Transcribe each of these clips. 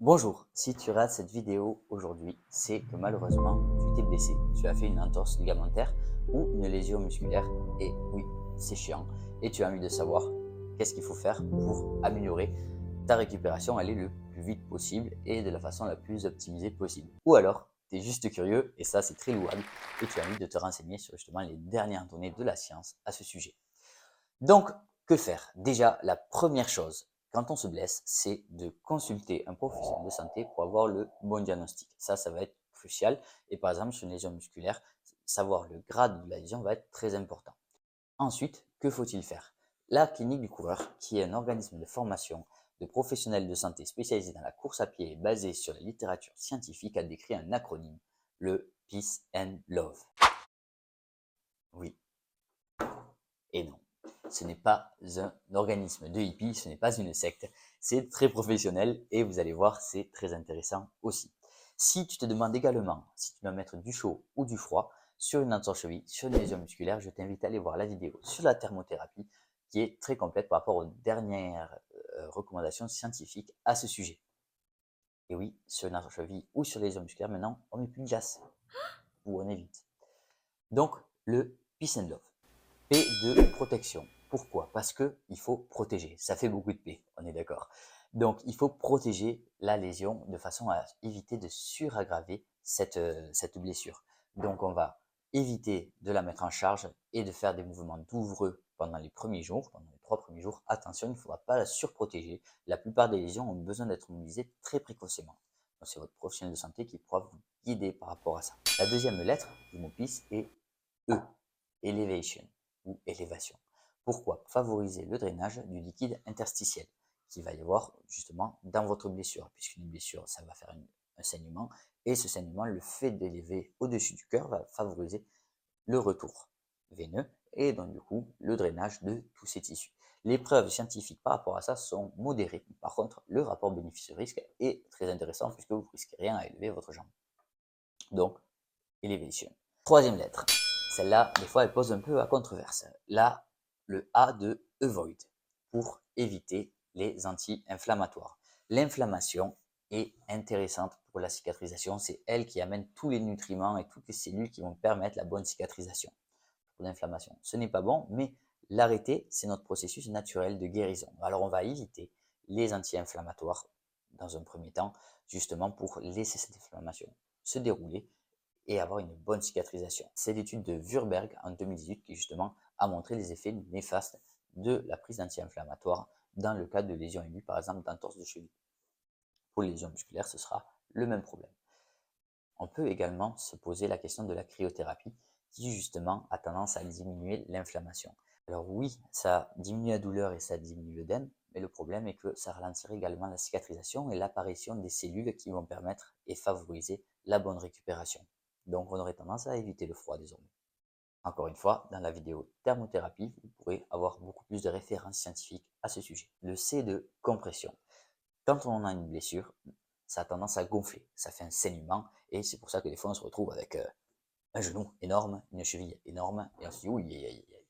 Bonjour, si tu rates cette vidéo aujourd'hui, c'est que malheureusement, tu t'es blessé. Tu as fait une entorse ligamentaire ou une lésion musculaire et oui, c'est chiant. Et tu as envie de savoir qu'est-ce qu'il faut faire pour améliorer ta récupération, aller le plus vite possible et de la façon la plus optimisée possible. Ou alors, tu es juste curieux et ça c'est très louable et tu as envie de te renseigner sur justement les dernières données de la science à ce sujet. Donc, que faire? Déjà, la première chose, quand on se blesse, c'est de consulter un professionnel de santé pour avoir le bon diagnostic. Ça va être crucial. Et par exemple, sur une lésion musculaire, savoir le grade de la lésion va être très important. Ensuite, que faut-il faire? La clinique du coureur, qui est un organisme de formation de professionnels de santé spécialisés dans la course à pied et basé sur la littérature scientifique, a décrit un acronyme, le Peace and Love. Oui, et non, ce n'est pas un organisme de hippie, ce n'est pas une secte, c'est très professionnel et vous allez voir, c'est très intéressant aussi. Si tu te demandes également si tu dois mettre du chaud ou du froid sur une entorse-cheville, sur une lésion musculaire, je t'invite à aller voir la vidéo sur la thermothérapie qui est très complète par rapport aux dernières recommandations scientifiques à ce sujet. Et oui, sur une entorse-cheville ou sur les lésions musculaires, maintenant, on met plus de glace ou on évite. Donc, le Peace and Love. P de protection. Pourquoi? Parce que il faut protéger. Ça fait beaucoup de P, on est d'accord. Donc, il faut protéger la lésion de façon à éviter de suraggraver cette blessure. Donc, on va éviter de la mettre en charge et de faire des mouvements douloureux pendant les premiers jours, pendant les 3 premiers jours. Attention, il ne faudra pas la surprotéger. La plupart des lésions ont besoin d'être mobilisées très précocement. Donc, c'est votre professionnel de santé qui pourra vous guider par rapport à ça. La deuxième lettre du mot PIS est E, Elevation ou élévation. Pourquoi? Pour favoriser le drainage du liquide interstitiel qu'il va y avoir justement dans votre blessure, puisqu'une blessure, ça va faire un saignement, et ce saignement, le fait d'élever au-dessus du cœur, va favoriser le retour veineux et donc du coup le drainage de tous ces tissus. Les preuves scientifiques par rapport à ça sont modérées. Par contre, le rapport bénéfice-risque est très intéressant puisque vous ne risquez rien à élever votre jambe. Donc, Elevation. Troisième lettre. Celle-là, des fois, elle pose un peu à controverse. Là, le A de Avoid, pour éviter les anti-inflammatoires. L'inflammation est intéressante pour la cicatrisation. C'est elle qui amène tous les nutriments et toutes les cellules qui vont permettre la bonne cicatrisation pour l'inflammation. Ce n'est pas bon, mais l'arrêter, c'est notre processus naturel de guérison. Alors, on va éviter les anti-inflammatoires dans un premier temps, justement pour laisser cette inflammation se dérouler et avoir une bonne cicatrisation. C'est l'étude de Wurberg en 2018 qui justement a montré les effets néfastes de la prise d'anti-inflammatoires dans le cas de lésions aiguës, par exemple d'entorse de cheville. Pour les lésions musculaires, ce sera le même problème. On peut également se poser la question de la cryothérapie qui justement a tendance à diminuer l'inflammation. Alors oui, ça diminue la douleur et ça diminue l'œdème, mais le problème est que ça ralentirait également la cicatrisation et l'apparition des cellules qui vont permettre et favoriser la bonne récupération. Donc on aurait tendance à éviter le froid désormais. Encore une fois, dans la vidéo thermothérapie, vous pourrez avoir beaucoup plus de références scientifiques à ce sujet. Le C de compression. Quand on a une blessure, ça a tendance à gonfler, ça fait un saignement, et c'est pour ça que des fois on se retrouve avec un genou énorme, une cheville énorme, et on se dit oui, aïe, aïe, aïe.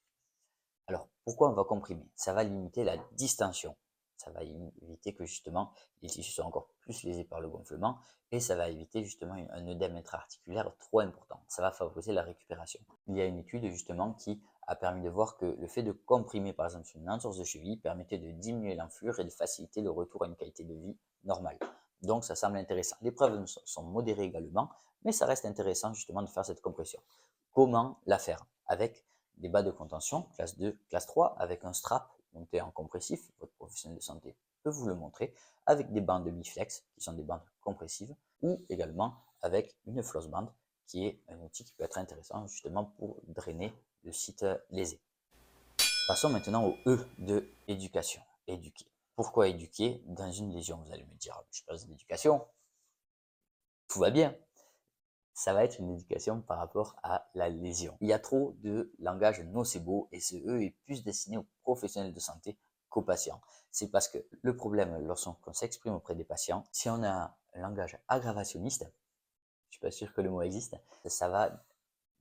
Alors pourquoi on va comprimer? Ça va limiter la distension, ça va éviter que justement les tissus soient encore plus lésés par le gonflement, et ça va éviter justement un œdème intra-articulaire trop important, ça va favoriser la récupération. Il y a une étude justement qui a permis de voir que le fait de comprimer par exemple sur une entorse de cheville permettait de diminuer l'enflure et de faciliter le retour à une qualité de vie normale. Donc ça semble intéressant. Les preuves sont modérées également, mais ça reste intéressant justement de faire cette compression. Comment la faire? Avec des bas de contention, classe 2, classe 3, avec un strap monté en compressif, votre professionnel de santé peut vous le montrer, avec des bandes de biflex, qui sont des bandes compressives, ou également avec une floss band, qui est un outil qui peut être intéressant justement pour drainer le site lésé. Passons maintenant au E de éducation, éduquer. Pourquoi éduquer dans une lésion? Vous allez me dire, je passe d'éducation, tout va bien. Ça va être une éducation par rapport à la lésion. Il y a trop de langage nocebo et ce E est plus destiné aux professionnels de santé qu'aux patients. C'est parce que le problème, lorsqu'on s'exprime auprès des patients, si on a un langage aggravationniste, je suis pas sûr que le mot existe, ça va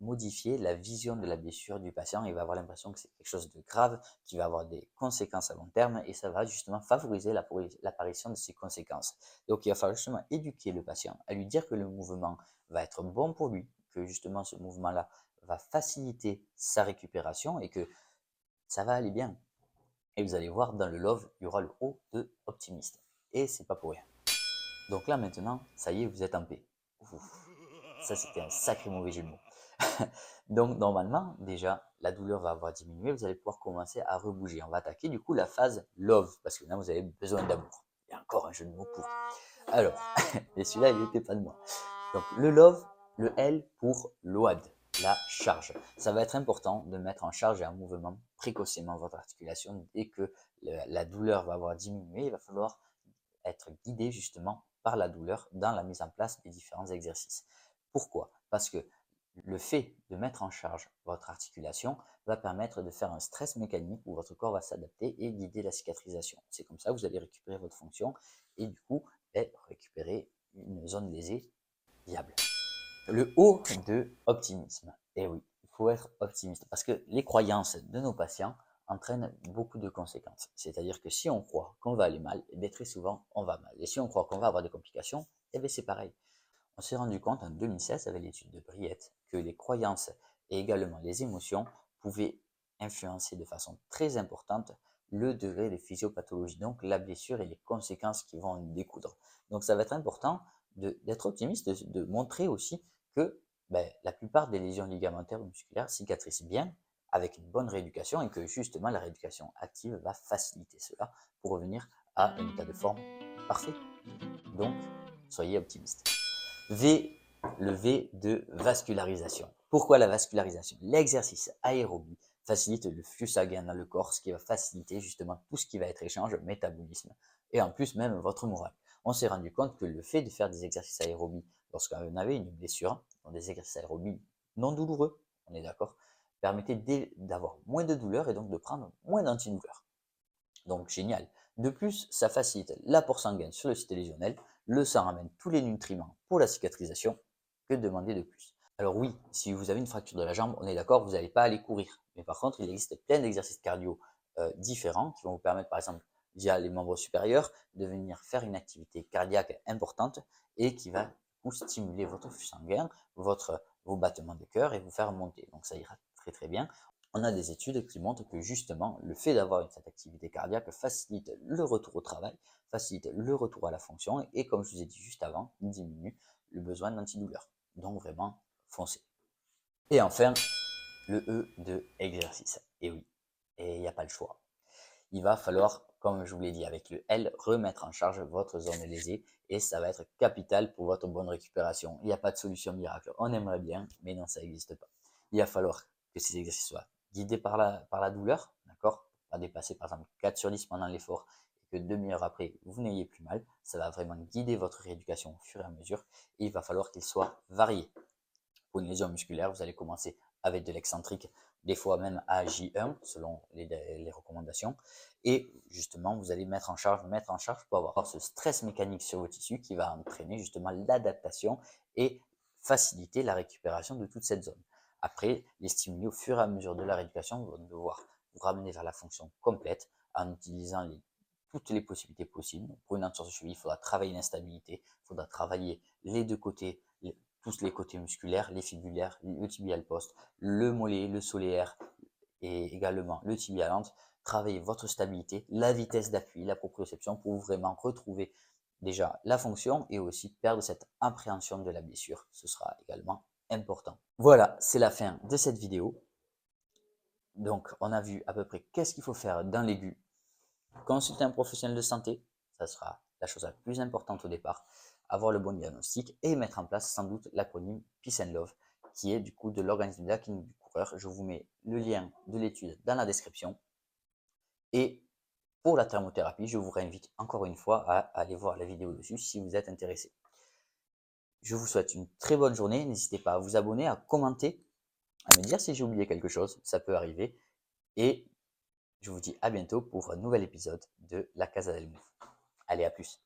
modifier la vision de la blessure du patient. Il va avoir l'impression que c'est quelque chose de grave, qui va avoir des conséquences à long terme et ça va justement favoriser l'apparition de ces conséquences. Donc, il va falloir justement éduquer le patient, à lui dire que le mouvement va être bon pour lui, que justement ce mouvement-là va faciliter sa récupération et que ça va aller bien. Et vous allez voir, dans le love, il y aura le O de optimiste. Et c'est pas pour rien. Donc là maintenant, ça y est, vous êtes en paix. Ouf, ça c'était un sacré mauvais jeu de mots. Donc normalement, déjà, la douleur va avoir diminué, vous allez pouvoir commencer à rebouger. On va attaquer du coup la phase love, parce que là vous avez besoin d'amour. Il y a encore un jeu de mots pourri. Alors, et celui-là, il n'était pas de moi. Donc le love, le L pour load, la charge. Ça va être important de mettre en charge et en mouvement précocement votre articulation. Dès que la douleur va avoir diminué, il va falloir être guidé justement par la douleur dans la mise en place des différents exercices. Pourquoi? Parce que le fait de mettre en charge votre articulation va permettre de faire un stress mécanique où votre corps va s'adapter et guider la cicatrisation. C'est comme ça que vous allez récupérer votre fonction et du coup récupérer une zone lésée viable. Le haut de optimisme. Et oui, il faut être optimiste parce que les croyances de nos patients entraînent beaucoup de conséquences. C'est-à-dire que si on croit qu'on va aller mal, eh bien très souvent on va mal. Et si on croit qu'on va avoir des complications, eh bien c'est pareil. On s'est rendu compte en 2016 avec l'étude de Briette que les croyances et également les émotions pouvaient influencer de façon très importante le degré de physiopathologie, donc la blessure et les conséquences qui vont en découdre. Donc ça va être important d'être optimiste, de montrer aussi que la plupart des lésions ligamentaires ou musculaires cicatrisent bien avec une bonne rééducation et que justement la rééducation active va faciliter cela pour revenir à un état de forme parfait. Donc, soyez optimistes. V, le V de vascularisation. Pourquoi la vascularisation? L'exercice aérobie facilite le flux sanguin dans le corps, ce qui va faciliter justement tout ce qui va être échange, métabolisme et en plus même votre morale. On s'est rendu compte que le fait de faire des exercices aérobies lorsqu'on avait une blessure, dans des exercices aérobies non douloureux, on est d'accord, permettait d'avoir moins de douleur et donc de prendre moins d'antidouleurs. Donc génial. De plus, ça facilite l'apport sanguin sur le site lésionnel, le sang ramène tous les nutriments pour la cicatrisation. Que demander de plus? Alors oui, si vous avez une fracture de la jambe, on est d'accord, vous n'allez pas aller courir. Mais par contre, il existe plein d'exercices cardio différents qui vont vous permettre, par exemple, via les membres supérieurs, de venir faire une activité cardiaque importante et qui va vous stimuler votre flux sanguin, vos battements de cœur et vous faire monter. Donc ça ira très très bien. On a des études qui montrent que justement, le fait d'avoir cette activité cardiaque facilite le retour au travail, facilite le retour à la fonction et comme je vous ai dit juste avant, diminue le besoin d'antidouleur. Donc vraiment, foncez. Et enfin, le E de exercice. Et oui, et il n'y a pas le choix. Il va falloir, comme je vous l'ai dit avec le L, remettre en charge votre zone lésée et ça va être capital pour votre bonne récupération. Il n'y a pas de solution miracle. On aimerait bien, mais non, ça n'existe pas. Il va falloir que ces exercices soient guidés par la douleur, d'accord? Pas dépasser par exemple 4 sur 10 pendant l'effort et que demi-heure après, vous n'ayez plus mal. Ça va vraiment guider votre rééducation au fur et à mesure et il va falloir qu'il soit varié. Pour une lésion musculaire, vous allez commencer avec de l'excentrique, des fois même à J1 selon les recommandations. Et justement, vous allez mettre en charge pour avoir ce stress mécanique sur vos tissus qui va entraîner justement l'adaptation et faciliter la récupération de toute cette zone. Après, les stimuli au fur et à mesure de la rééducation vont devoir vous ramener vers la fonction complète en utilisant toutes les possibilités possibles. Pour une entorse de cheville, il faudra travailler l'instabilité, il faudra travailler les deux côtés, tous les côtés musculaires, les fibulaires, le tibial poste, le mollet, le solaire et également le tibial lente. Travaillez votre stabilité, la vitesse d'appui, la proprioception pour vraiment retrouver déjà la fonction et aussi perdre cette appréhension de la blessure. Ce sera également important. Voilà, c'est la fin de cette vidéo. Donc, on a vu à peu près qu'est-ce qu'il faut faire dans l'aigu. Consulter un professionnel de santé, ça sera la chose la plus importante au départ. Avoir le bon diagnostic et mettre en place sans doute l'acronyme Peace and Love, qui est du coup de l'organisme de la clinique du coureur. Je vous mets le lien de l'étude dans la description. Et pour la thermothérapie, je vous réinvite encore une fois à aller voir la vidéo dessus si vous êtes intéressé. Je vous souhaite une très bonne journée. N'hésitez pas à vous abonner, à commenter, à me dire si j'ai oublié quelque chose, ça peut arriver. Et je vous dis à bientôt pour un nouvel épisode de La Casa del Move. Allez, à plus.